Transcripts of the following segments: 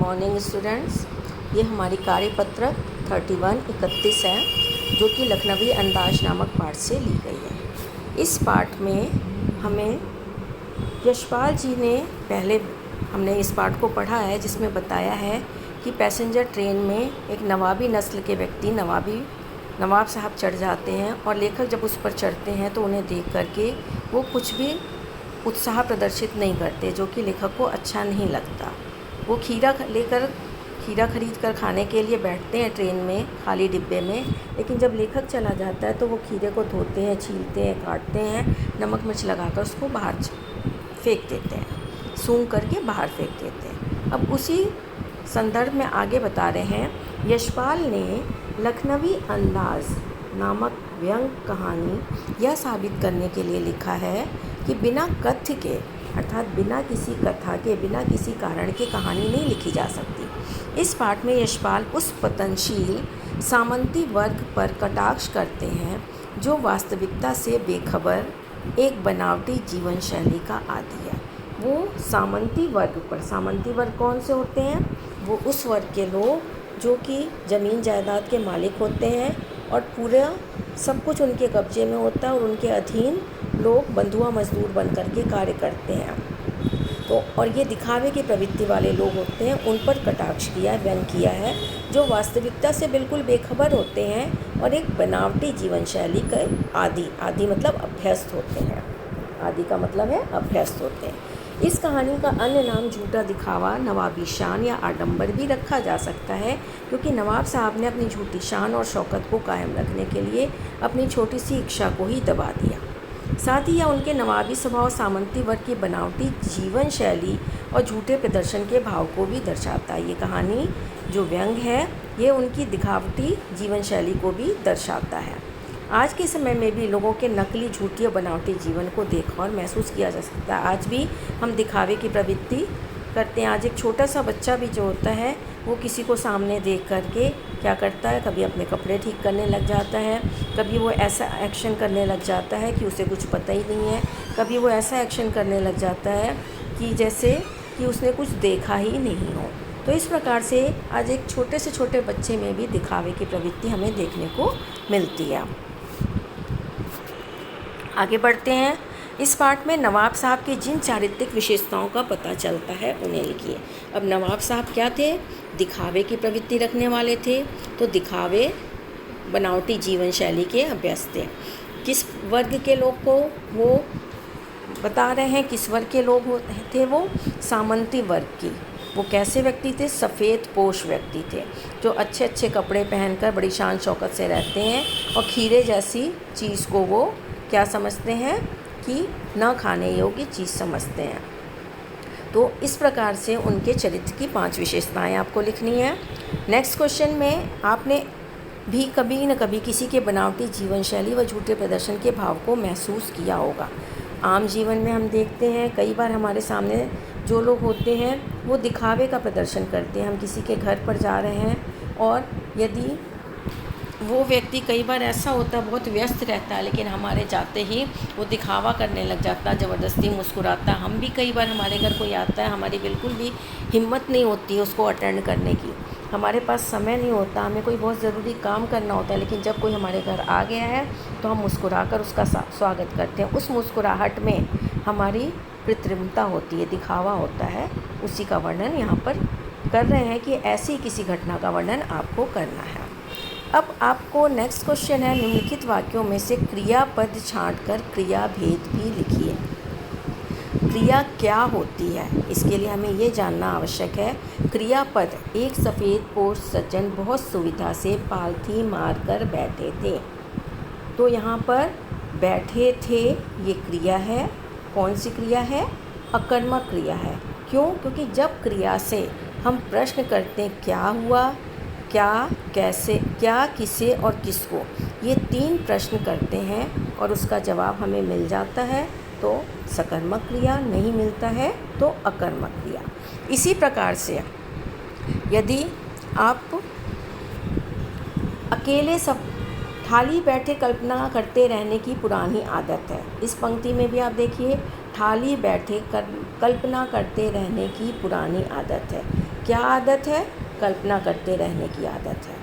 Morning students. ये हमारी कार्यपत्रक 31-31 है जो कि लखनवी अंदाज नामक पाठ से ली गई है। इस पाठ में हमें यशपाल जी ने पहले हमने इस पाठ को पढ़ा है जिसमें बताया है कि पैसेंजर ट्रेन में एक नवाबी नस्ल के व्यक्ति नवाब साहब चढ़ जाते हैं और लेखक जब उस पर चढ़ते हैं तो उन्हें देख करके वो कुछ भी उत्साह प्रदर्शित नहीं करते, जो कि लेखक को अच्छा नहीं लगता। वो खीरा खरीद कर खाने के लिए बैठते हैं ट्रेन में खाली डिब्बे में, लेकिन जब लेखक चला जाता है तो वो खीरे को धोते हैं, छीलते हैं, काटते हैं, नमक मिर्च लगाकर उसको बाहर फेंक देते हैं, सूंघ करके बाहर फेंक देते हैं। अब उसी संदर्भ में आगे बता रहे हैं, यशपाल ने लखनवी अंदाज नामक व्यंग कहानी यह साबित करने के लिए लिखा है कि बिना कथ्य के अर्थात बिना किसी कथा के, बिना किसी कारण के कहानी नहीं लिखी जा सकती। इस पाठ में यशपाल उस पतनशील सामंती वर्ग पर कटाक्ष करते हैं जो वास्तविकता से बेखबर एक बनावटी जीवन शैली का आदी है। वो सामंती वर्ग कौन से होते हैं? वो उस वर्ग के लोग जो कि ज़मीन जायदाद के मालिक होते हैं और पूरा सब कुछ उनके कब्जे में होता है और उनके अधीन लोग बंधुआ मजदूर बन कर के कार्य करते हैं। तो और ये दिखावे की प्रवृत्ति वाले लोग होते हैं, उन पर कटाक्ष किया है, व्यंग किया है, जो वास्तविकता से बिल्कुल बेखबर होते हैं और एक बनावटी जीवन शैली के आदि मतलब अभ्यस्त होते हैं। आदि का मतलब है अभ्यस्त होते हैं। इस कहानी का अन्य नाम झूठा दिखावा, नवाबी शान या आडंबर भी रखा जा सकता है, क्योंकि नवाब साहब ने अपनी झूठी शान और शौकत को कायम रखने के लिए अपनी छोटी सी इच्छा को ही दबा दिया। साथ ही यह उनके नवाबी स्वभाव, सामंती वर्ग की बनावटी जीवन शैली और झूठे प्रदर्शन के भाव को भी दर्शाता है। ये कहानी जो व्यंग है ये उनकी दिखावटी जीवन शैली को भी दर्शाता है। आज के समय में भी लोगों के नकली, झूठी और बनावटी जीवन को देखा और महसूस किया जा सकता है। आज भी हम दिखावे की प्रवृत्ति करते हैं। आज एक छोटा सा बच्चा भी जो होता है वो किसी को सामने देख करके क्या करता है, कभी अपने कपड़े ठीक करने लग जाता है, कभी वो ऐसा एक्शन करने लग जाता है कि उसे कुछ पता ही नहीं है, कभी वो ऐसा एक्शन करने लग जाता है कि जैसे कि उसने कुछ देखा ही नहीं हो। तो इस प्रकार से आज एक छोटे से छोटे बच्चे में भी दिखावे की प्रवृत्ति हमें देखने को मिलती है। आगे बढ़ते हैं। इस पाठ में नवाब साहब की जिन चारित्रिक विशेषताओं का पता चलता है उन्हें लिखिए। अब नवाब साहब क्या थे? दिखावे की प्रवृत्ति रखने वाले थे, तो दिखावे बनावटी जीवन शैली के अभ्यस्त थे। किस वर्ग के लोग को वो बता रहे हैं? किस वर्ग के लोग थे वो? सामंती वर्ग की। वो कैसे व्यक्ति थे? सफ़ेद पोश व्यक्ति थे, जो अच्छे अच्छे कपड़े पहनकर बड़ी शान शौकत से रहते हैं और खीरे जैसी चीज़ को वो क्या समझते हैं कि न खाने योग्य चीज़ समझते हैं। तो इस प्रकार से उनके चरित्र की 5 विशेषताएं आपको लिखनी है। नेक्स्ट क्वेश्चन में आपने भी कभी न कभी किसी के बनावटी जीवन शैली व झूठे प्रदर्शन के भाव को महसूस किया होगा। आम जीवन में हम देखते हैं कई बार हमारे सामने जो लोग होते हैं वो दिखावे का प्रदर्शन करते हैं। हम किसी के घर पर जा रहे हैं और यदि वो व्यक्ति, कई बार ऐसा होता है बहुत व्यस्त रहता है, लेकिन हमारे जाते ही वो दिखावा करने लग जाता है, ज़बरदस्ती मुस्कुराता है। हम भी कई बार हमारे घर कोई आता है, हमारी बिल्कुल भी हिम्मत नहीं होती है उसको अटेंड करने की, हमारे पास समय नहीं होता, हमें कोई बहुत ज़रूरी काम करना होता है, लेकिन जब कोई हमारे घर आ गया है तो हम मुस्कुराकर उसका स्वागत करते हैं। उस मुस्कुराहट में हमारी कृत्रिमता होती है, दिखावा होता है। उसी का वर्णन यहाँ पर कर रहे हैं कि ऐसी किसी घटना का वर्णन आपको करना है। अब आपको नेक्स्ट क्वेश्चन है, निम्नलिखित वाक्यों में से क्रियापद छांटकर क्रिया भेद भी लिखिए। क्रिया क्या होती है इसके लिए हमें ये जानना आवश्यक है। क्रियापद, एक सफ़ेद पोश सज्जन बहुत सुविधा से पालथी मारकर बैठे थे। तो यहाँ पर बैठे थे ये क्रिया है। कौन सी क्रिया है? अकर्मक क्रिया है। क्यों? क्योंकि जब क्रिया से हम प्रश्न करते हैं क्या हुआ, क्या, कैसे, क्या, किसे और किसको, ये 3 प्रश्न करते हैं और उसका जवाब हमें मिल जाता है तो सकर्मक क्रिया, नहीं मिलता है तो अकर्मक क्रिया। इसी प्रकार से यदि आप अकेले सब थाली बैठे कल्पना करते रहने की पुरानी आदत है। इस पंक्ति में भी आप देखिए, थाली बैठे कल्पना करते रहने की पुरानी आदत है। क्या आदत है? कल्पना करते रहने की आदत है।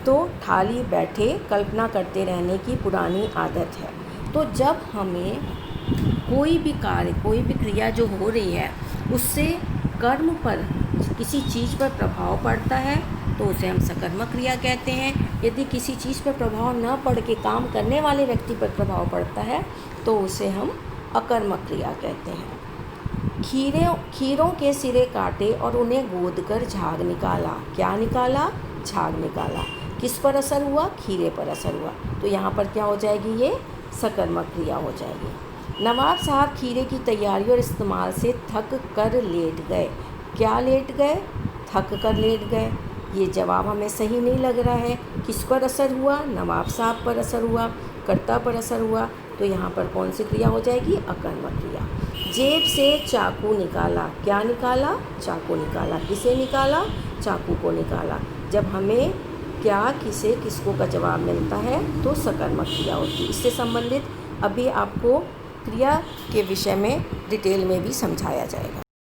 तो खाली बैठे कल्पना करते रहने की पुरानी आदत है। तो जब हमें कोई भी कार्य, कोई भी क्रिया जो हो रही है उससे कर्म पर, किसी चीज़ पर प्रभाव पड़ता है तो उसे हम सकर्मक क्रिया कहते हैं। यदि किसी चीज़ पर प्रभाव न पड़ के काम करने वाले व्यक्ति पर प्रभाव पड़ता है तो उसे हम अकर्मक क्रिया कहते हैं। खीरों के सिरे काटे और उन्हें गोद कर झाग निकाला। क्या निकाला? झाग निकाला। किस पर असर हुआ? खीरे पर असर हुआ। तो यहाँ पर क्या हो जाएगी? ये सकर्मक क्रिया हो जाएगी। नवाब साहब खीरे की तैयारी और इस्तेमाल से थक कर लेट गए। क्या लेट गए? थक कर लेट गए। ये जवाब हमें सही नहीं लग रहा है। किस पर असर हुआ? नवाब साहब पर असर हुआ, कर्ता पर असर हुआ। तो यहाँ पर कौन सी क्रिया हो जाएगी? अकर्मक क्रिया। जेब से चाकू निकाला। क्या निकाला? चाकू निकाला। किसे निकाला? चाकू को निकाला। जब हमें क्या, किसे, किसको का जवाब मिलता है तो सकर्मक क्रिया होती है। इससे संबंधित अभी आपको क्रिया के विषय में डिटेल में भी समझाया जाएगा।